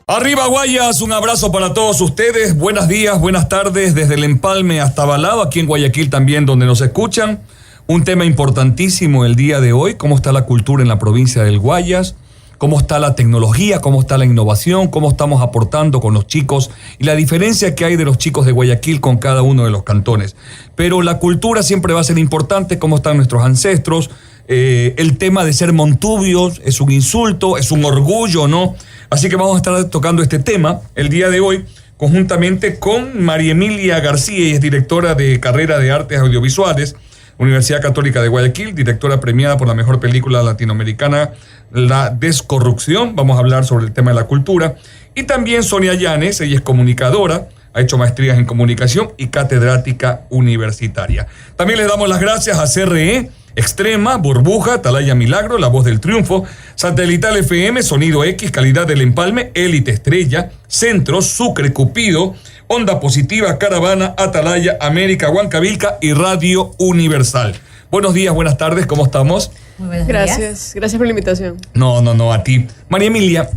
Arriba Guayas, un abrazo para todos ustedes. Buenos días, buenas tardes, desde el Empalme hasta Balado, aquí en Guayaquil también donde nos escuchan. Un tema importantísimo el día de hoy, cómo está la cultura en la provincia del Guayas, cómo está la tecnología, cómo está la innovación, cómo estamos aportando con los chicos y la diferencia que hay de los chicos de Guayaquil con cada uno de los cantones. Pero la cultura siempre va a ser importante, cómo están nuestros ancestros. El tema de ser montubios es un insulto, es un orgullo, ¿no? Así que vamos a estar tocando este tema el día de hoy, conjuntamente con María Emilia García, ella es directora de carrera de Artes Audiovisuales, Universidad Católica de Guayaquil, directora premiada por la mejor película latinoamericana, La Descorrupción. Vamos a hablar sobre el tema de la cultura. Y también Sonia Llanes, ella es comunicadora, ha hecho maestrías en comunicación y catedrática universitaria. También les damos las gracias a CRE, Extrema, Burbuja, Atalaya Milagro, La Voz del Triunfo, Satelital FM, Sonido X, Calidad del Empalme, Élite Estrella, Centro, Sucre, Cupido, Onda Positiva, Caravana, Atalaya, América, Huancavilca y Radio Universal. Buenos días, buenas tardes, ¿cómo estamos? Muy buenos días. Gracias por la invitación. No, a ti. María Emilia,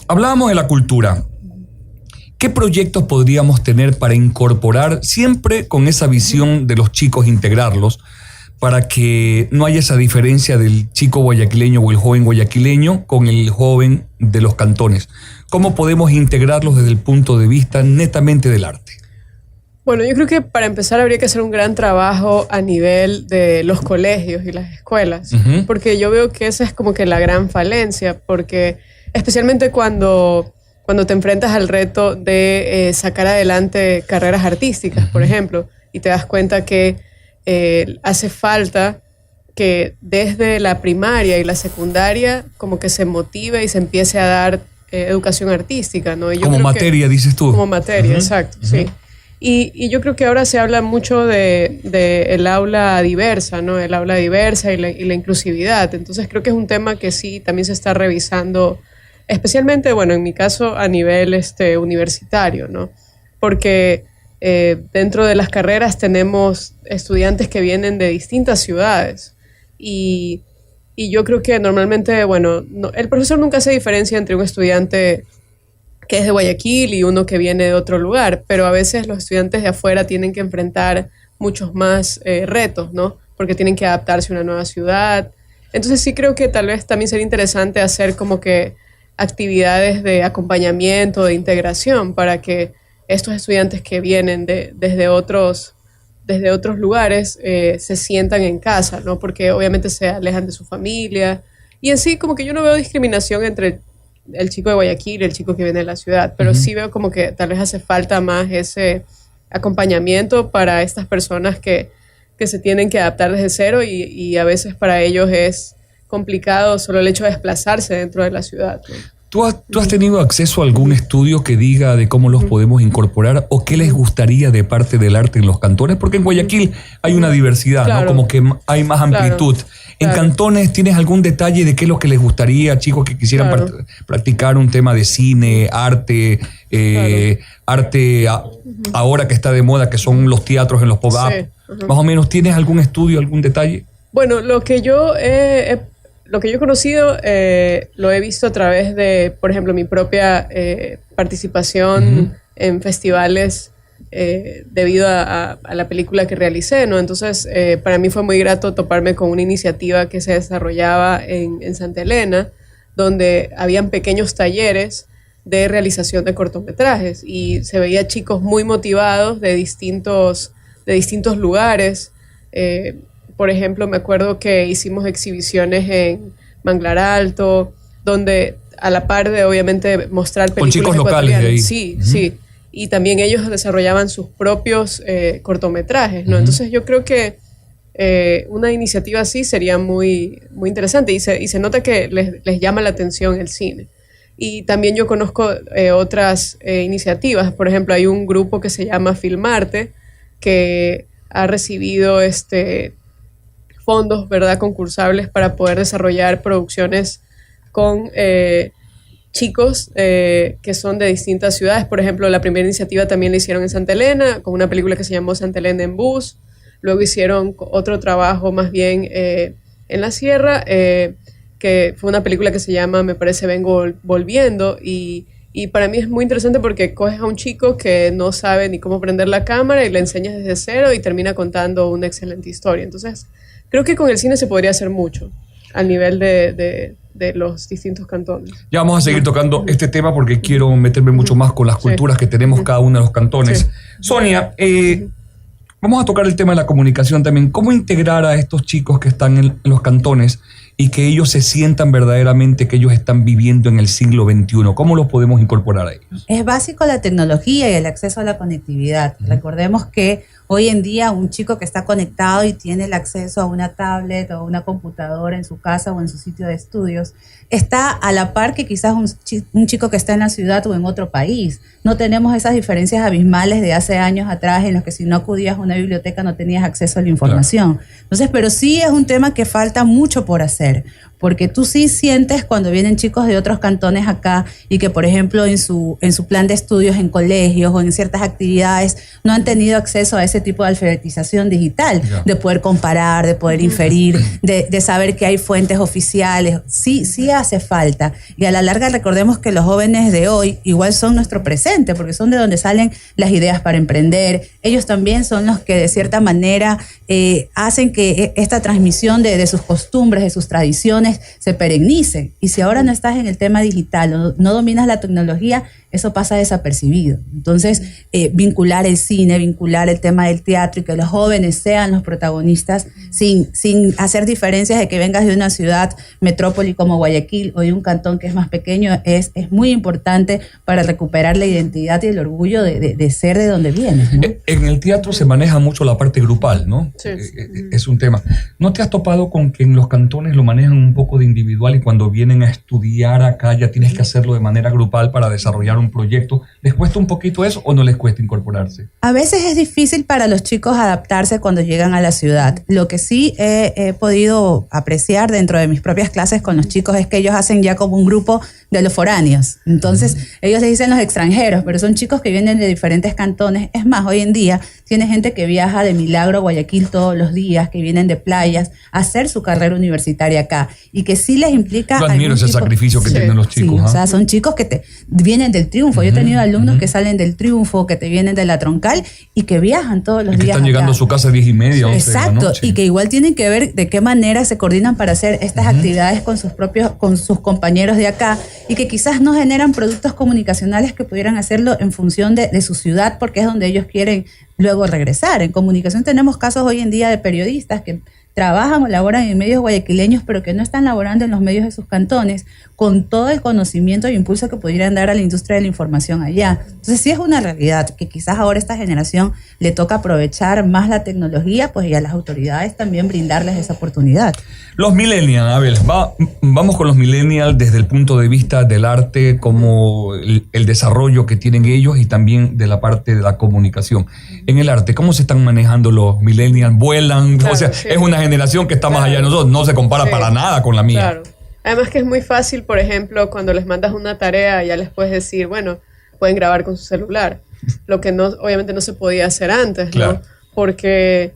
hablábamos de la cultura. ¿Qué proyectos podríamos tener para incorporar, siempre con esa visión de los chicos, integrarlos, para que no haya esa diferencia del chico guayaquileño o el joven guayaquileño con el joven de los cantones? ¿Cómo podemos integrarlos desde el punto de vista netamente del arte? Bueno, yo creo que para empezar habría que hacer un gran trabajo a nivel de los colegios y las escuelas, porque yo veo que esa es como que la gran falencia, porque especialmente cuando te enfrentas al reto de sacar adelante carreras artísticas, por ejemplo, y te das cuenta que hace falta que desde la primaria y la secundaria como que se motive y se empiece a dar educación artística, ¿no? Y yo como materia, dices tú. Como materia, exacto, sí. Y yo creo que ahora se habla mucho de el aula diversa, ¿no? El aula diversa y la inclusividad. Entonces creo que es un tema que sí también se está revisando, especialmente, bueno, en mi caso a nivel universitario, ¿no? Porque dentro de las carreras tenemos estudiantes que vienen de distintas ciudades y yo creo que normalmente, bueno, el profesor nunca hace diferencia entre un estudiante que es de Guayaquil y uno que viene de otro lugar, pero a veces los estudiantes de afuera tienen que enfrentar muchos más retos, ¿no? Porque tienen que adaptarse a una nueva ciudad. Entonces sí creo que tal vez también sería interesante hacer como que actividades de acompañamiento, de integración, para que estos estudiantes que vienen desde otros lugares se sientan en casa, ¿no? Porque obviamente se alejan de su familia. Y en sí, como que yo no veo discriminación entre el chico de Guayaquil y el chico que viene de la ciudad, pero sí veo como que tal vez hace falta más ese acompañamiento para estas personas que se tienen que adaptar desde cero y a veces para ellos es complicado solo el hecho de desplazarse dentro de la ciudad, ¿no? ¿Tú has tenido acceso a algún estudio que diga de cómo los podemos incorporar o qué les gustaría de parte del arte en los cantones? Porque en Guayaquil hay una diversidad, claro, ¿no? Como que hay más amplitud. Claro, en cantones, ¿tienes algún detalle de qué es lo que les gustaría, chicos que quisieran practicar un tema de cine, arte, arte ahora que está de moda, que son los teatros en los pop-up? Sí. Más o menos, ¿tienes algún estudio, algún detalle? Bueno, lo que yo he conocido lo he visto a través de, por ejemplo, mi propia participación en festivales debido a la película que realicé, ¿no? Entonces, para mí fue muy grato toparme con una iniciativa que se desarrollaba en Santa Elena, donde habían pequeños talleres de realización de cortometrajes y se veía chicos muy motivados de distintos lugares. Por ejemplo, me acuerdo que hicimos exhibiciones en Manglar Alto, donde a la par de, obviamente, mostrar películas con chicos locales de ahí. Sí, sí. Y también ellos desarrollaban sus propios cortometrajes, ¿no? Entonces yo creo que una iniciativa así sería muy, muy interesante y se nota que les llama la atención el cine. Y también yo conozco otras iniciativas. Por ejemplo, hay un grupo que se llama Filmarte, que ha recibido fondos, ¿verdad?, concursables para poder desarrollar producciones con chicos que son de distintas ciudades. Por ejemplo, la primera iniciativa también la hicieron en Santa Elena, con una película que se llamó Santa Elena en Bus. Luego hicieron otro trabajo más bien en la sierra, que fue una película que se llama, me parece, Vengo Volviendo, y para mí es muy interesante porque coges a un chico que no sabe ni cómo prender la cámara y le enseñas desde cero y termina contando una excelente historia. Entonces, creo que con el cine se podría hacer mucho al nivel de los distintos cantones. Ya vamos a seguir tocando este tema porque quiero meterme mucho más con las culturas que tenemos cada uno de los cantones. Sí. Sonia, vamos a tocar el tema de la comunicación también. ¿Cómo integrar a estos chicos que están en los cantones y que ellos se sientan verdaderamente que ellos están viviendo en el siglo XXI? ¿Cómo los podemos incorporar a ellos? Es básico la tecnología y el acceso a la conectividad. Recordemos que hoy en día un chico que está conectado y tiene el acceso a una tablet o una computadora en su casa o en su sitio de estudios, está a la par que quizás un chico que está en la ciudad o en otro país. No tenemos esas diferencias abismales de hace años atrás en los que si no acudías a una biblioteca no tenías acceso a la información. Claro. Entonces, pero sí es un tema que falta mucho por hacer, porque tú sí sientes cuando vienen chicos de otros cantones acá y que, por ejemplo, en su plan de estudios en colegios o en ciertas actividades no han tenido acceso a ese tipo de alfabetización digital, de poder comparar, de poder inferir, de saber que hay fuentes oficiales. Sí hace falta. Y a la larga recordemos que los jóvenes de hoy igual son nuestro presente, porque son de donde salen las ideas para emprender. Ellos también son los que de cierta manera hacen que esta transmisión de sus costumbres, de sus tradiciones, se perennicen. Y si ahora no estás en el tema digital, no dominas la tecnología, eso pasa desapercibido. Entonces, vincular el cine, vincular el tema del teatro y que los jóvenes sean los protagonistas sin hacer diferencias de que vengas de una ciudad metrópoli como Guayaquil o de un cantón que es más pequeño, es muy importante para recuperar la identidad y el orgullo de ser de donde vienes, ¿no? En el teatro se maneja mucho la parte grupal, ¿no? Sí. Es un tema. ¿No te has topado con que en los cantones lo manejan un poco de individual y cuando vienen a estudiar acá ya tienes que hacerlo de manera grupal para desarrollar un proyecto? ¿Les cuesta un poquito eso o no les cuesta incorporarse? A veces es difícil para los chicos adaptarse cuando llegan a la ciudad. Lo que sí he podido apreciar dentro de mis propias clases con los chicos es que ellos hacen ya como un grupo de los foráneos. Entonces, ellos les dicen los extranjeros, pero son chicos que vienen de diferentes cantones. Es más, hoy en día tiene gente que viaja de Milagro a Guayaquil todos los días, que vienen de playas a hacer su carrera universitaria acá y que sí les implica... Yo admiro ese sacrificio que tienen los chicos. Sí, o sea, son chicos que vienen del Triunfo. Yo he tenido alumnos que salen del Triunfo, que te vienen de la Troncal y que viajan todos los días. Que están llegando a su casa a 10:30, 11 Exacto, de la noche. Y que igual tienen que ver de qué manera se coordinan para hacer estas actividades con sus compañeros de acá y que quizás no generan productos comunicacionales que pudieran hacerlo en función de su ciudad porque es donde ellos quieren luego regresar. En comunicación tenemos casos hoy en día de periodistas que trabajan o laboran en medios guayaquileños, pero que no están laborando en los medios de sus cantones, con todo el conocimiento e impulso que pudieran dar a la industria de la información allá. Entonces sí es una realidad que quizás ahora a esta generación le toca aprovechar más la tecnología, pues y a las autoridades también brindarles esa oportunidad. Los millennials, Abel, vamos con los millennials desde el punto de vista del arte, como el desarrollo que tienen ellos y también de la parte de la comunicación. En el arte, ¿cómo se están manejando los millennials? ¿Vuelan? Claro, o sea, sí. Es una generación que está más allá de nosotros, no se compara para nada con la mía. Claro. Además que es muy fácil, por ejemplo, cuando les mandas una tarea, ya les puedes decir, bueno, pueden grabar con su celular, lo que no, obviamente no se podía hacer antes, claro. ¿No? Porque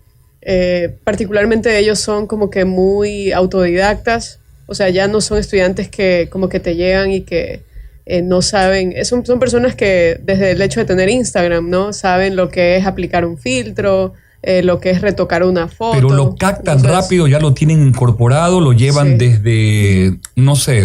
particularmente ellos son como que muy autodidactas, o sea, ya no son estudiantes que como que te llegan y que no saben, son personas que desde el hecho de tener Instagram, ¿no? Saben lo que es aplicar un filtro, lo que es retocar una foto. Pero lo captan rápido, ya lo tienen incorporado, lo llevan desde, no sé,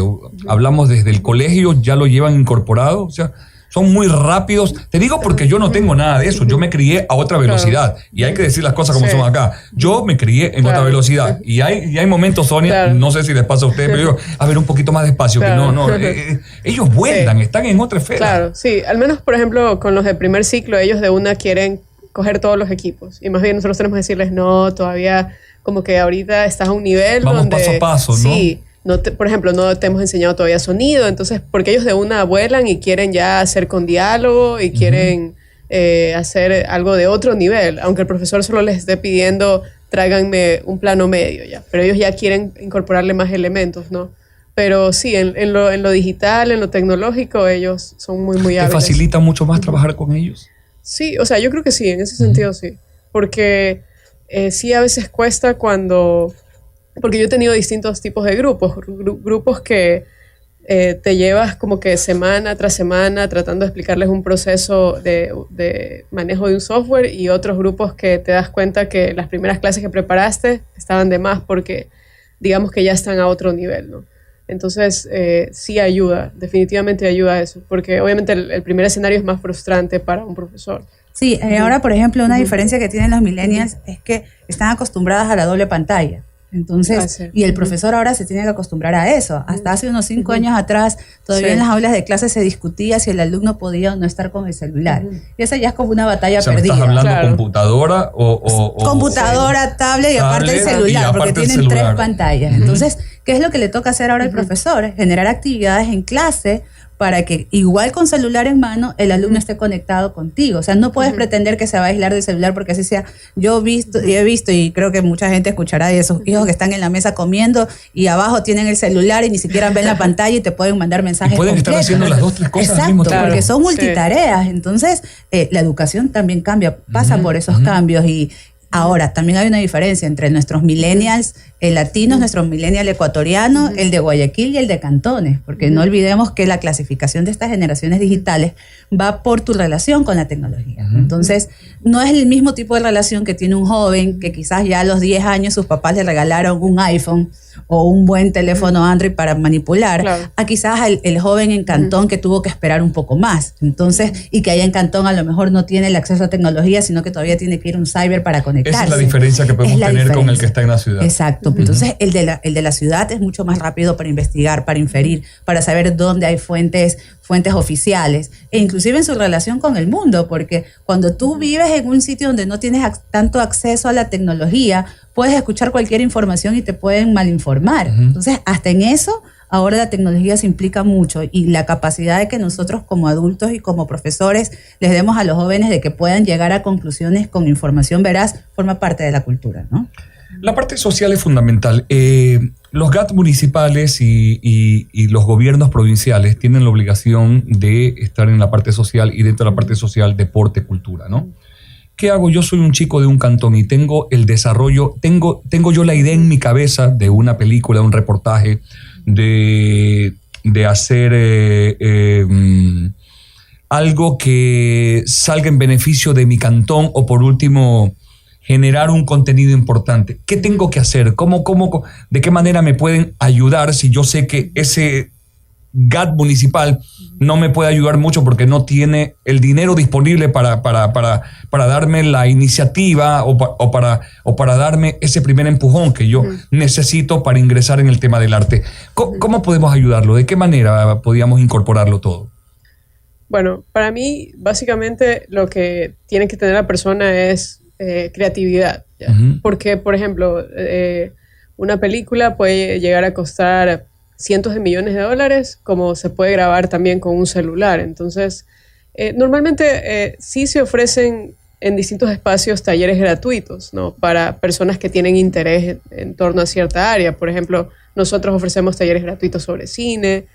hablamos desde el colegio, ya lo llevan incorporado, o sea, son muy rápidos. Te digo porque yo no tengo nada de eso, yo me crié a otra velocidad, y hay que decir las cosas como son acá. Yo me crié en otra velocidad, y hay momentos, Sonia, no sé si les pasa a ustedes, pero digo, a ver, un poquito más despacio, que no, ellos vuelan, están en otra esfera. Claro, sí, al menos, por ejemplo, con los de primer ciclo, ellos de una quieren coger todos los equipos. Y más bien nosotros tenemos que decirles, no, todavía como que ahorita estás a un nivel vamos donde... paso a paso, ¿no? Sí, por ejemplo, no te hemos enseñado todavía sonido, entonces, porque ellos de una vuelan y quieren ya hacer con diálogo y quieren hacer algo de otro nivel, aunque el profesor solo les esté pidiendo, tráiganme un plano medio ya, pero ellos ya quieren incorporarle más elementos, ¿no? Pero sí, en lo digital, en lo tecnológico, ellos son muy hábiles. ¿Te facilita mucho más trabajar con ellos? Sí, o sea, yo creo que sí, en ese sentido sí. Porque sí a veces cuesta cuando porque yo he tenido distintos tipos de grupos, grupos que te llevas como que semana tras semana tratando de explicarles un proceso de manejo de un software, y otros grupos que te das cuenta que las primeras clases que preparaste estaban de más porque digamos que ya están a otro nivel, ¿no? Entonces sí ayuda, definitivamente ayuda a eso, porque obviamente el primer escenario es más frustrante para un profesor. Sí, ahora por ejemplo una diferencia que tienen los millennials es que están acostumbradas a la doble pantalla. Entonces, y el profesor ahora se tiene que acostumbrar a eso. Hasta hace unos 5 años atrás, todavía en las aulas de clase se discutía si el alumno podía o no estar con el celular. Y esa ya es como una batalla perdida. ¿Estás hablando computadora o computadora, tablet y aparte el celular, porque tienen 3 pantallas. Entonces, ¿qué es lo que le toca hacer ahora al profesor? Generar actividades en clase para que, igual con celular en mano, el alumno esté conectado contigo. O sea, no puedes pretender que se va a aislar del celular, porque así sea. Yo he visto, y creo que mucha gente escuchará de esos hijos que están en la mesa comiendo y abajo tienen el celular y ni siquiera ven la pantalla y te pueden mandar mensajes. Y pueden completos. estar haciendo las 2, 3 cosas al mismo tiempo. Porque son multitareas. Entonces, la educación también cambia, pasa por esos cambios. Y ahora, también hay una diferencia entre nuestros millennials latinos, nuestro millennial ecuatoriano, el de Guayaquil y el de Cantones, porque no olvidemos que la clasificación de estas generaciones digitales va por tu relación con la tecnología. Entonces, no es el mismo tipo de relación que tiene un joven que quizás ya a los 10 años sus papás le regalaron un iPhone o un buen teléfono Android para manipular, a quizás el joven en Cantón que tuvo que esperar un poco más. Entonces, y que allá en Cantón a lo mejor no tiene el acceso a tecnología, sino que todavía tiene que ir a un cyber para conectarse. Esa es la diferencia que podemos tener con el que está en la ciudad. Exacto. Entonces, el de la ciudad es mucho más rápido para investigar, para inferir, para saber dónde hay fuentes oficiales, e inclusive en su relación con el mundo, porque cuando tú vives en un sitio donde no tienes tanto acceso a la tecnología, puedes escuchar cualquier información y te pueden malinformar. Entonces, hasta en eso, ahora la tecnología se implica mucho, y la capacidad de que nosotros como adultos y como profesores les demos a los jóvenes de que puedan llegar a conclusiones con información veraz forma parte de la cultura, ¿no? La parte social es fundamental. Los GAT municipales y los gobiernos provinciales tienen la obligación de estar en la parte social, y dentro de la parte social, deporte, cultura, ¿no? ¿Qué hago? Yo soy un chico de un cantón y tengo el desarrollo, tengo yo la idea en mi cabeza de una película, un reportaje, de hacer algo que salga en beneficio de mi cantón, o por último generar un contenido importante. ¿Qué tengo que hacer? ¿De qué manera me pueden ayudar si yo sé que ese GAT municipal no me puede ayudar mucho porque no tiene el dinero disponible para darme la iniciativa o para darme ese primer empujón que yo necesito para ingresar en el tema del arte? ¿Cómo podemos ayudarlo? ¿De qué manera podríamos incorporarlo todo? Bueno, para mí, básicamente, lo que tiene que tener la persona es creatividad. Porque, por ejemplo, una película puede llegar a costar cientos de millones de dólares, como se puede grabar también con un celular. Entonces, normalmente sí se ofrecen en distintos espacios talleres gratuitos, ¿no? Para personas que tienen interés en torno a cierta área. Por ejemplo, nosotros ofrecemos talleres gratuitos sobre cine.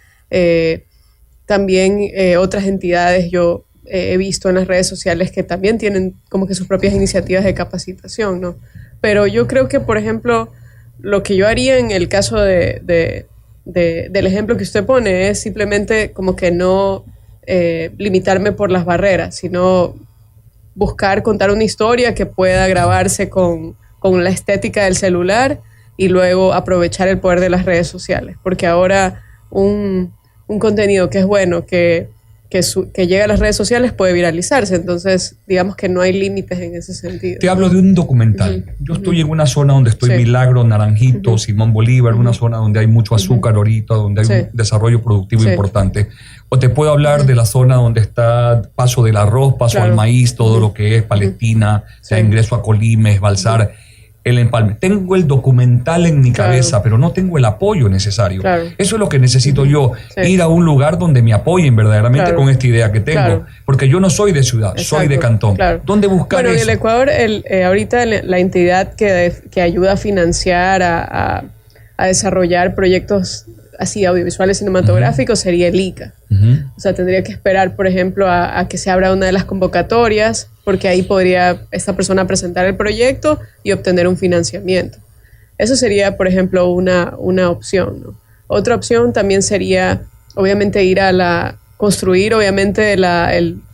También otras entidades yo he visto en las redes sociales que también tienen como que sus propias iniciativas de capacitación, ¿no? Pero yo creo que, por ejemplo, lo que yo haría en el caso del ejemplo que usted pone es simplemente como que no limitarme por las barreras, sino buscar contar una historia que pueda grabarse con la estética del celular y luego aprovechar el poder de las redes sociales, porque ahora un contenido que es bueno, que llega a las redes sociales, puede viralizarse. Entonces, digamos que no hay límites en ese sentido. Te hablo de un documental. Yo estoy en una zona donde estoy Milagro, Naranjito, Simón Bolívar, una zona donde hay mucho azúcar ahorita, donde hay un desarrollo productivo importante. O te puedo hablar de la zona donde está Paso del Arroz, Paso al Maíz, todo lo que es Palestina, ingreso a Colimes, Balsar, el empalme. Tengo el documental en mi cabeza, pero no tengo el apoyo necesario. Eso es lo que necesito yo, ir a un lugar donde me apoyen verdaderamente con esta idea que tengo. Porque yo no soy de ciudad, soy de cantón. ¿Dónde buscar eso? En el Ecuador, ahorita la entidad que ayuda a financiar, a desarrollar proyectos así audiovisuales cinematográficos sería el ICA. O sea, tendría que esperar, por ejemplo, a que se abra una de las convocatorias, porque ahí podría esta persona presentar el proyecto y obtener un financiamiento. Eso sería, por ejemplo, una opción, ¿no? Otra opción también sería, obviamente, construir, obviamente,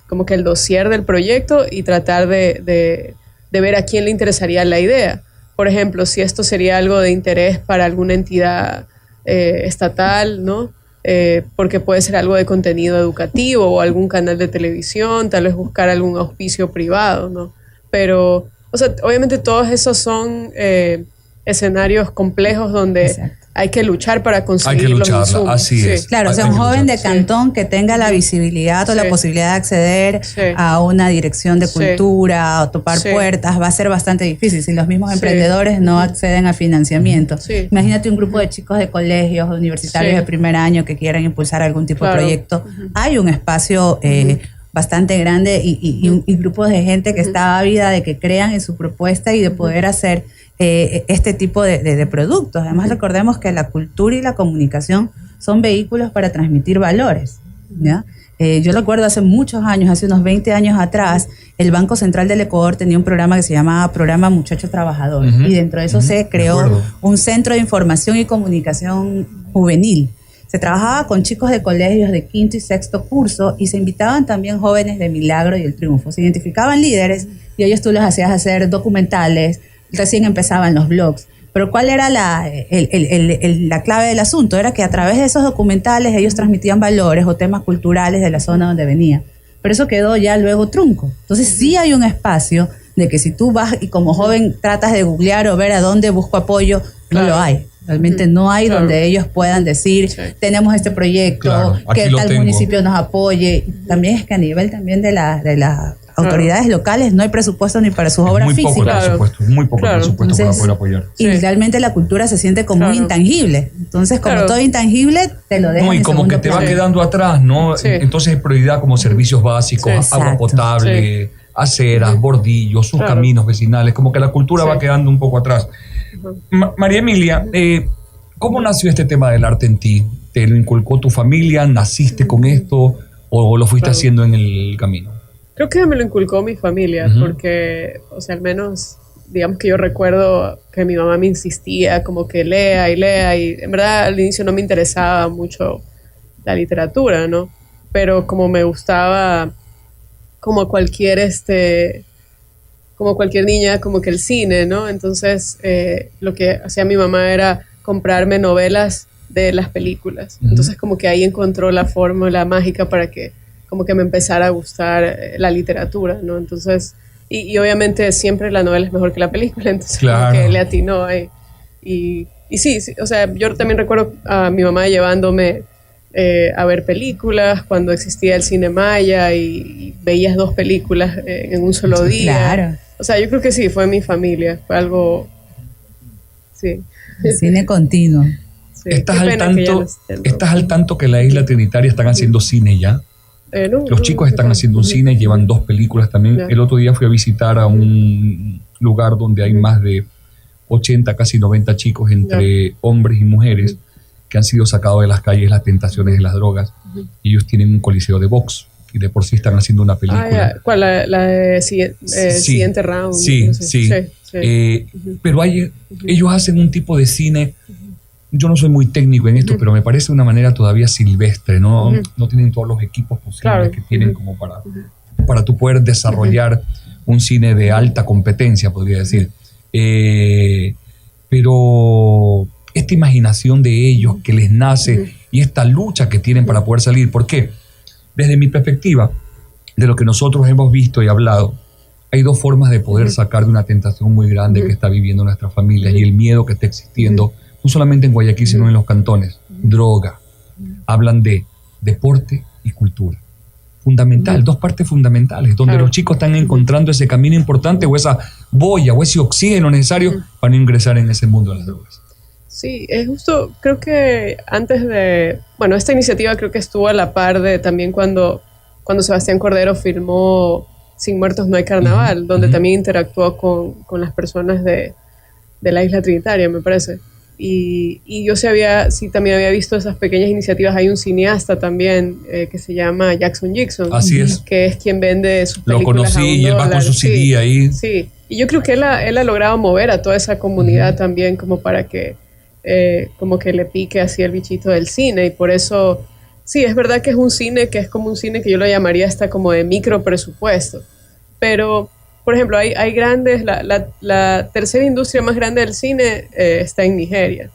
como que el dossier del proyecto y tratar de ver a quién le interesaría la idea. Por ejemplo, si esto sería algo de interés para alguna entidad estatal, ¿no? Porque puede ser algo de contenido educativo o algún canal de televisión, tal vez buscar algún auspicio privado, ¿no? Pero, o sea, obviamente todos esos son escenarios complejos donde Exacto. hay que luchar para conseguir Hay que los lucharla, insumos. así es. Claro, o sea, Hay un que joven de luchar. cantón que tenga la visibilidad o la Sí. posibilidad de acceder Sí. a una dirección de Sí. cultura o topar Sí. puertas va a ser bastante difícil si los mismos Sí. emprendedores no acceden a financiamiento. Sí. Imagínate un grupo de chicos de colegios, universitarios Sí. de primer año que quieran impulsar algún tipo Claro. de proyecto. Hay un espacio bastante grande y grupos de gente que está ávida de que crean en su propuesta y de poder hacer este tipo de productos. Además, recordemos que la cultura y la comunicación son vehículos para transmitir valores, ¿ya? Yo recuerdo hace muchos años, hace unos 20 años atrás, el Banco Central del Ecuador tenía un programa que se llamaba Programa Muchacho Trabajador, y dentro de eso se creó un centro de información y comunicación juvenil. Se trabajaba con chicos de colegios de quinto y sexto curso y se invitaban también jóvenes de Milagro y El Triunfo. Se identificaban líderes y ellos tú les hacías hacer documentales, recién empezaban los blogs. Pero ¿cuál era la clave del asunto? Era que a través de esos documentales ellos transmitían valores o temas culturales de la zona donde venían. Pero eso quedó ya luego trunco. Entonces sí hay un espacio de que si tú vas y como joven tratas de googlear o ver a dónde busco apoyo, no lo hay. Realmente no hay donde ellos puedan decir, tenemos este proyecto, que tal municipio nos apoye. También es que a nivel también de las autoridades locales no hay presupuesto ni para sus obras físicas. Muy poco presupuesto para poder apoyar. Y realmente la cultura se siente como intangible. Entonces, como todo intangible, te lo dejan No, y en como que te va quedando atrás, ¿no? Sí. Entonces hay prioridad como servicios básicos, agua potable, aceras, bordillos, sus caminos vecinales, como que la cultura va quedando un poco atrás. María Emilia, ¿cómo nació este tema del arte en ti? ¿Te lo inculcó tu familia? ¿Naciste con esto o lo fuiste haciendo en el camino? Creo que me lo inculcó mi familia, porque, o sea, al menos, digamos que yo recuerdo que mi mamá me insistía como que lea, y en verdad al inicio no me interesaba mucho la literatura, ¿no? Pero como me gustaba, como cualquier niña, como que el cine, ¿no? Entonces, lo que hacía mi mamá era comprarme novelas de las películas. Entonces, como que ahí encontró la fórmula mágica para que como que me empezara a gustar la literatura, ¿no? Entonces, y obviamente siempre la novela es mejor que la película, entonces como que le atinó ahí. Y sí, o sea, yo también recuerdo a mi mamá llevándome a ver películas cuando existía el Cine Maya y veías 2 películas en un solo día. Claro. O sea, yo creo que sí, fue mi familia, fue algo, sí. El cine continuo. Sí, ¿Estás al tanto que la Isla Trinitaria están haciendo cine ya? Los chicos están haciendo un cine, llevan 2 películas también. El otro día fui a visitar a un lugar donde hay más de 80, casi 90 chicos entre hombres y mujeres que han sido sacados de las calles las tentaciones de las drogas. Ellos tienen un coliseo de box y de por sí están haciendo una película. ¿Cuál? La de Siguiente Round. Sí. Pero ellos hacen un tipo de cine. Yo no soy muy técnico en esto, pero me parece de una manera todavía silvestre, ¿no? No tienen todos los equipos posibles que tienen como para tú poder desarrollar un cine de alta competencia, podría decir. Pero esta imaginación de ellos que les nace y esta lucha que tienen para poder salir, ¿por qué? Desde mi perspectiva, de lo que nosotros hemos visto y hablado, hay 2 formas de poder sacar de una tentación muy grande que está viviendo nuestra familia y el miedo que está existiendo, no solamente en Guayaquil, sino en los cantones. Droga. Hablan de deporte y cultura. Fundamental, 2 partes fundamentales, donde los chicos están encontrando ese camino importante o esa boya o ese oxígeno necesario para no ingresar en ese mundo de las drogas. Sí, es justo, creo que antes de, bueno, esta iniciativa creo que estuvo a la par de también cuando Sebastián Cordero filmó Sin Muertos No Hay Carnaval, donde también interactuó con las personas de la Isla Trinitaria, me parece. Y yo también había visto esas pequeñas iniciativas. Hay un cineasta también que se llama Jackson Jackson. Así es. Que es quien vende sus películas. Lo conocí y él va con su CD ahí. Sí, yo creo que él ha logrado mover a toda esa comunidad también como para que como que le pique así el bichito del cine, y por eso sí, es verdad que es un cine que es como un cine que yo lo llamaría hasta como de micro presupuesto, pero por ejemplo hay grandes, la tercera industria más grande del cine está en Nigeria,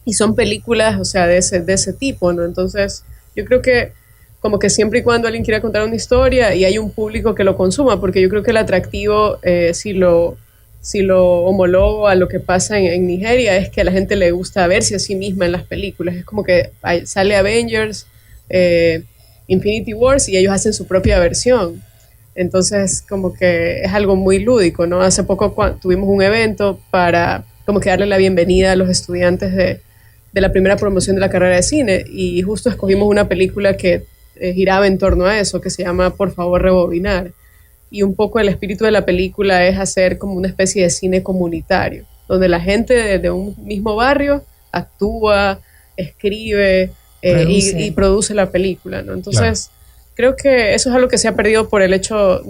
y son películas, o sea, de ese tipo, ¿no? Entonces yo creo que como que siempre y cuando alguien quiera contar una historia y hay un público que lo consuma, porque yo creo que el atractivo, si lo homologo a lo que pasa en Nigeria, es que a la gente le gusta verse a sí misma en las películas. Es como que sale Avengers, Infinity Wars, y ellos hacen su propia versión. Entonces, como que es algo muy lúdico, ¿no? Hace poco tuvimos un evento para como que darle la bienvenida a los estudiantes de la primera promoción de la carrera de cine, y justo escogimos una película que giraba en torno a eso, que se llama Por favor, rebobinar. Y un poco el espíritu de la película es hacer como una especie de cine comunitario, donde la gente de un mismo barrio actúa, escribe y produce la película, ¿no? Entonces, creo que eso es algo que se ha perdido por el hecho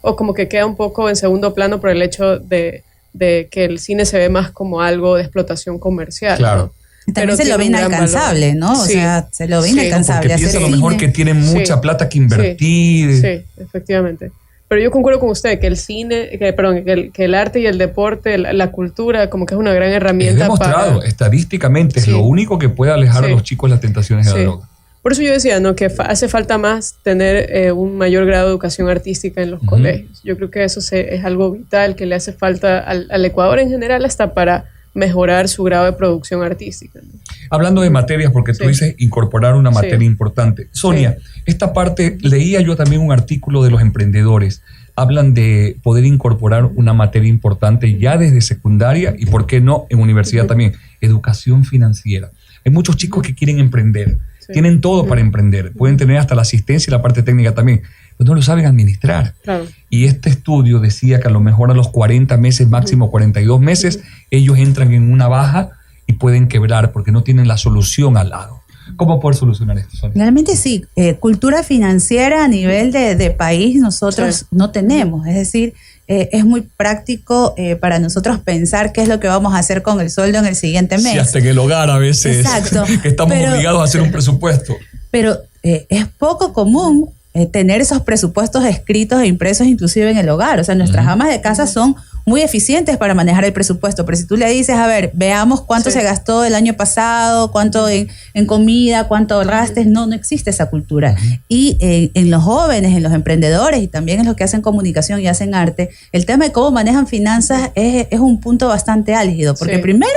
o como que queda un poco en segundo plano por el hecho de que el cine se ve más como algo de explotación comercial, claro, ¿no? También se lo ve inalcanzable, ¿no? O sea, se lo ve inalcanzable. Porque piensa a lo mejor que tienen mucha plata que invertir. Sí, efectivamente. Pero yo concuerdo con usted que el cine, que el arte y el deporte, la cultura, como que es una gran herramienta. Es demostrado, estadísticamente, es lo único que puede alejar a los chicos de las tentaciones de la droga. Por eso yo decía, ¿no? Que hace falta más tener un mayor grado de educación artística en los colegios. Yo creo que eso es algo vital que le hace falta al Ecuador en general, hasta para mejorar su grado de producción artística, ¿no? Hablando de materias, porque tú dices incorporar una materia importante. Sonia, esta parte, leía yo también un artículo de los emprendedores. Hablan de poder incorporar una materia importante ya desde secundaria y, ¿por qué no, en universidad también? Educación financiera. Hay muchos chicos que quieren emprender. Tienen todo para emprender. Pueden tener hasta la asistencia y la parte técnica también. Pero no lo saben administrar. Claro. Y este estudio decía que a lo mejor a los 40 meses, máximo 42 meses, ellos entran en una baja y pueden quebrar porque no tienen la solución al lado. ¿Cómo poder solucionar esto, Sonia? Realmente sí. Cultura financiera a nivel de país nosotros no tenemos. Es decir, es muy práctico para nosotros pensar qué es lo que vamos a hacer con el sueldo en el siguiente mes. Sí, hasta en el hogar a veces. Exacto. Que estamos obligados a hacer un presupuesto. Pero es poco común tener esos presupuestos escritos e impresos inclusive en el hogar. O sea, nuestras amas de casa son muy eficientes para manejar el presupuesto, pero si tú le dices, a ver, veamos cuánto se gastó el año pasado, cuánto en comida, cuánto ahorraste, no existe esa cultura. Y en los jóvenes, en los emprendedores y también en los que hacen comunicación y hacen arte, el tema de cómo manejan finanzas es un punto bastante álgido, porque primero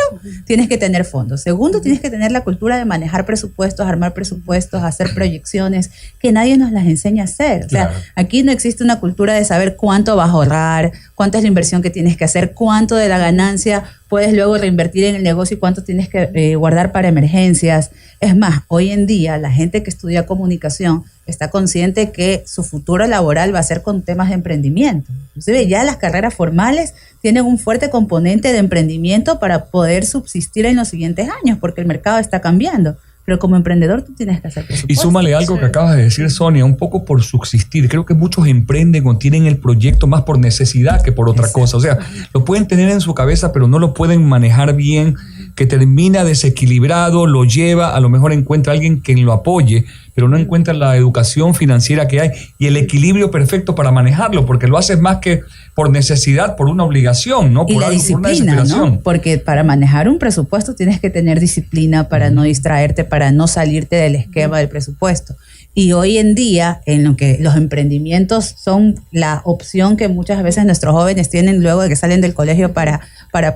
tienes que tener fondos, segundo tienes que tener la cultura de manejar presupuestos, armar presupuestos, hacer proyecciones, que nadie nos las enseña a hacer. O sea, aquí no existe una cultura de saber cuánto vas a ahorrar, cuánta es la inversión que tienes que hacer, cuánto de la ganancia puedes luego reinvertir en el negocio y cuánto tienes que guardar para emergencias. Es más, hoy en día la gente que estudia comunicación está consciente que su futuro laboral va a ser con temas de emprendimiento. Inclusive ya las carreras formales tienen un fuerte componente de emprendimiento para poder subsistir en los siguientes años, porque el mercado está cambiando. Pero como emprendedor tú tienes que hacer presupuesto. Y súmale algo que acabas de decir, Sonia, un poco por subsistir. Creo que muchos emprenden o tienen el proyecto más por necesidad que por otra cosa. O sea, lo pueden tener en su cabeza, pero no lo pueden manejar bien, que termina desequilibrado, lo lleva, a lo mejor encuentra a alguien que lo apoye, pero no encuentra la educación financiera que hay y el equilibrio perfecto para manejarlo, porque lo haces más que por necesidad, por una obligación, ¿no? Y por la algo, disciplina, por una desesperación. ¿no? Porque para manejar un presupuesto tienes que tener disciplina para no distraerte, para no salirte del esquema del presupuesto. Y hoy en día, en lo que los emprendimientos son la opción que muchas veces nuestros jóvenes tienen luego de que salen del colegio para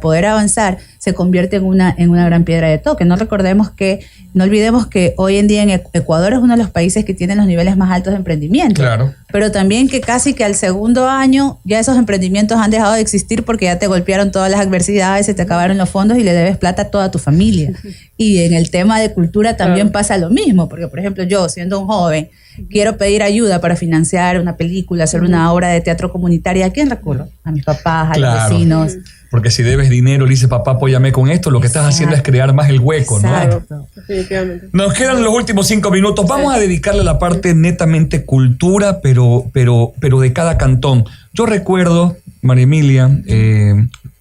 poder avanzar, se convierte en una gran piedra de toque. No olvidemos que hoy en día en Ecuador es uno de los países que tienen los niveles más altos de emprendimiento. Claro. Pero también que casi que al segundo año ya esos emprendimientos han dejado de existir porque ya te golpearon todas las adversidades, se te acabaron los fondos y le debes plata a toda tu familia. Y en el tema de cultura también pasa lo mismo, porque por ejemplo yo, siendo un joven, quiero pedir ayuda para financiar una película, hacer una obra de teatro comunitaria. ¿A quién recurro? A mis papás, a los vecinos. Porque si debes dinero, le dice papá, apóyame con esto, lo que estás haciendo es crear más el hueco, ¿no? Definitivamente. Nos quedan los últimos 5 minutos. Vamos a dedicarle a la parte netamente cultura, pero de cada cantón. Yo recuerdo, María Emilia,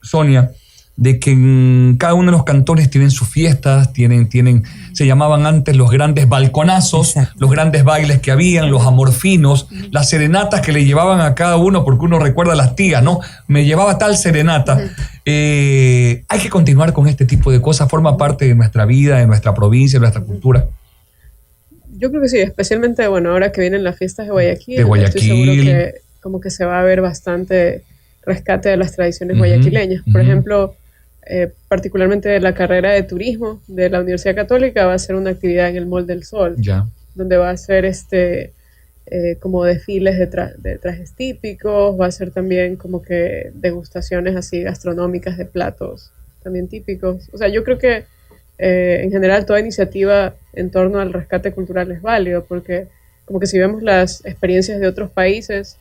Sonia, de que en cada uno de los cantones tienen sus fiestas, se llamaban antes los grandes balconazos, Exacto. los grandes bailes que habían, los amorfinos, las serenatas que le llevaban a cada uno, porque uno recuerda a las tías, ¿no? Me llevaba tal serenata. Hay que continuar con este tipo de cosas, forma parte de nuestra vida, de nuestra provincia, de nuestra cultura. Yo creo que sí, especialmente, bueno, ahora que vienen las fiestas de Guayaquil. De Guayaquil. Estoy seguro que como que se va a ver bastante rescate de las tradiciones guayaquileñas. Por ejemplo, particularmente la carrera de turismo de la Universidad Católica va a ser una actividad en el Mall del Sol, donde va a ser como desfiles de trajes típicos, va a ser también como que degustaciones así gastronómicas de platos también típicos. O sea, yo creo que en general toda iniciativa en torno al rescate cultural es válido, porque como que si vemos las experiencias de otros países,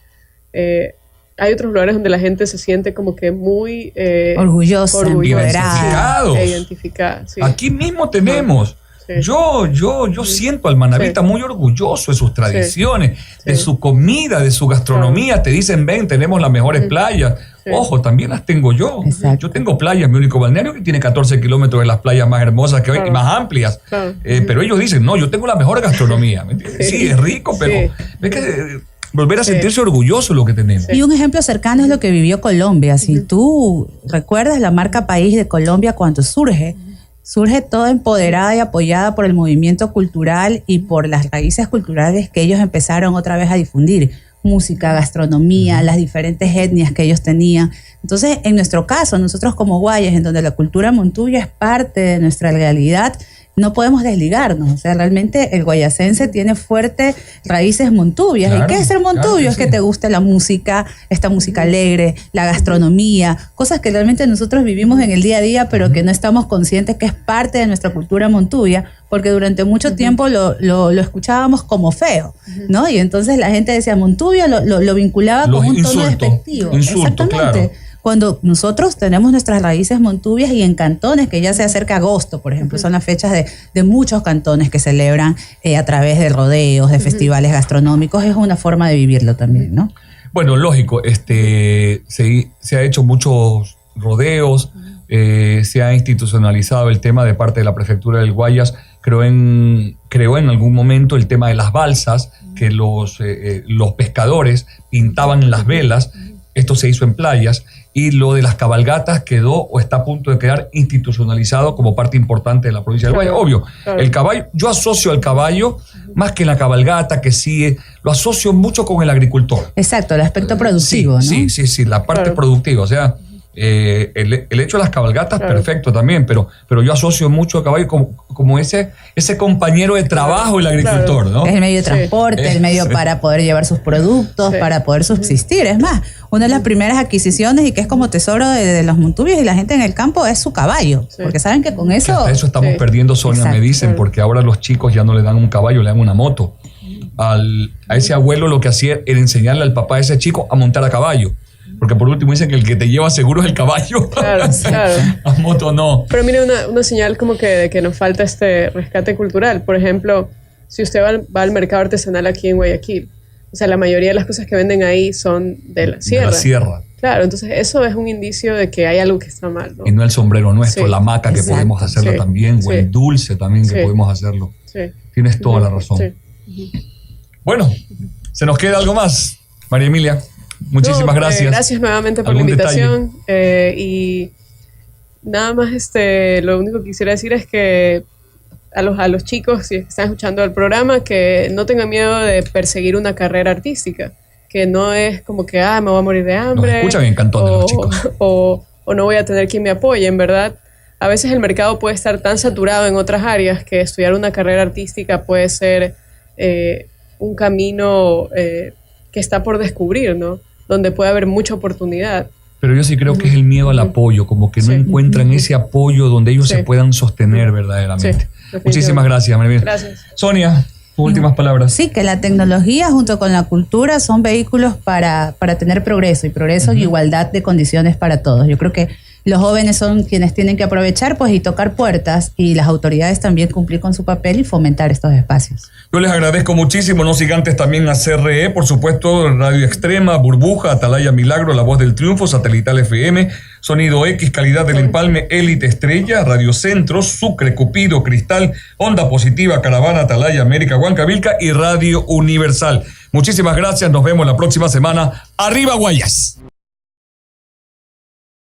hay otros lugares donde la gente se siente como que muy orgullosa, empoderada, identificada. Sí. Aquí mismo tenemos. Sí. Yo siento al manabita muy orgulloso de sus tradiciones, de su comida, de su gastronomía. Te dicen, ven, tenemos las mejores playas. Ojo, también las tengo yo. Exacto. Yo tengo playas, mi único balneario que tiene 14 kilómetros de las playas más hermosas que hay y más amplias. Pero ellos dicen, no, yo tengo la mejor gastronomía. Sí, es rico, pero es que volver a sentirse orgulloso de lo que tenemos. Y un ejemplo cercano es lo que vivió Colombia. Si tú recuerdas la marca País de Colombia cuando surge toda empoderada y apoyada por el movimiento cultural y por las raíces culturales que ellos empezaron otra vez a difundir. Música, gastronomía, las diferentes etnias que ellos tenían. Entonces, en nuestro caso, nosotros como guayas, en donde la cultura montuya es parte de nuestra realidad, no podemos desligarnos. O sea, realmente el guayacense tiene fuertes raíces montubias. Claro, ¿y qué es ser montubio? Claro, es que te guste la música, esta música alegre, la gastronomía, cosas que realmente nosotros vivimos en el día a día, pero que no estamos conscientes que es parte de nuestra cultura montubia, porque durante mucho tiempo lo escuchábamos como feo, ¿no? Y entonces la gente decía montubio, lo vinculaba con un tono despectivo. Exactamente. Claro. Cuando nosotros tenemos nuestras raíces montubias y en cantones, que ya se acerca agosto, por ejemplo, son las fechas de muchos cantones que celebran a través de rodeos, de festivales gastronómicos, es una forma de vivirlo también, ¿no? Bueno, lógico, se ha hecho muchos rodeos, se ha institucionalizado el tema de parte de la Prefectura del Guayas, creó en algún momento el tema de las balsas, que los pescadores pintaban las velas. Esto se hizo en playas, y lo de las cabalgatas quedó o está a punto de quedar institucionalizado como parte importante de la provincia del Guayas. Obvio, el caballo, yo asocio al caballo más que la cabalgata que sigue, lo asocio mucho con el agricultor. Exacto, el aspecto productivo, sí, ¿no? Sí, la parte productiva, o sea, el hecho de las cabalgatas, perfecto también, pero yo asocio mucho al caballo como ese compañero de trabajo del agricultor, ¿no? Es el medio de transporte, el medio para poder llevar sus productos, para poder subsistir. Es más, una de las primeras adquisiciones y que es como tesoro de los montubios y la gente en el campo es su caballo, porque saben que con eso... Que hasta eso estamos perdiendo, Sonia. Exacto. Me dicen, porque ahora los chicos ya no le dan un caballo, le dan una moto. A ese abuelo lo que hacía era enseñarle al papá de ese chico a montar a caballo. Porque por último dicen que el que te lleva seguro es el caballo. Claro. A moto no. Pero mire, una señal como que de que nos falta este rescate cultural. Por ejemplo, si usted va al mercado artesanal aquí en Guayaquil, o sea, la mayoría de las cosas que venden ahí son de la sierra. De la sierra. Claro, entonces eso es un indicio de que hay algo que está mal, ¿no? Y no el sombrero nuestro, la maca que podemos hacerlo también, o el dulce también que podemos hacerlo. Sí. Tienes toda la razón. Bueno, ¿se nos queda algo más, María Emilia? Muchísimas gracias. Gracias nuevamente por la invitación. Y nada más, lo único que quisiera decir es que a los chicos, si están escuchando el programa, que no tengan miedo de perseguir una carrera artística, que no es como que me voy a morir de hambre. Nos escuchan en cantones los chicos. O no voy a tener quien me apoye, en verdad. A veces el mercado puede estar tan saturado en otras áreas que estudiar una carrera artística puede ser un camino que está por descubrir, ¿no? Donde puede haber mucha oportunidad. Pero yo sí creo que es el miedo al apoyo, como que no encuentran ese apoyo donde ellos se puedan sostener verdaderamente. Muchísimas gracias, María. Gracias. Sonia, tus últimas palabras. Sí, que la tecnología junto con la cultura son vehículos para tener progreso y igualdad de condiciones para todos. Yo creo que los jóvenes son quienes tienen que aprovechar pues y tocar puertas, y las autoridades también cumplir con su papel y fomentar estos espacios. Yo les agradezco muchísimo, no gigantes, también a CRE, por supuesto, Radio Extrema, Burbuja, Atalaya Milagro, La Voz del Triunfo, Satelital FM, Sonido X, Calidad del Empalme, Élite Estrella, Radio Centro, Sucre, Cupido, Cristal, Onda Positiva, Caravana, Atalaya, América, Huancavilca y Radio Universal. Muchísimas gracias, nos vemos la próxima semana. ¡Arriba Guayas!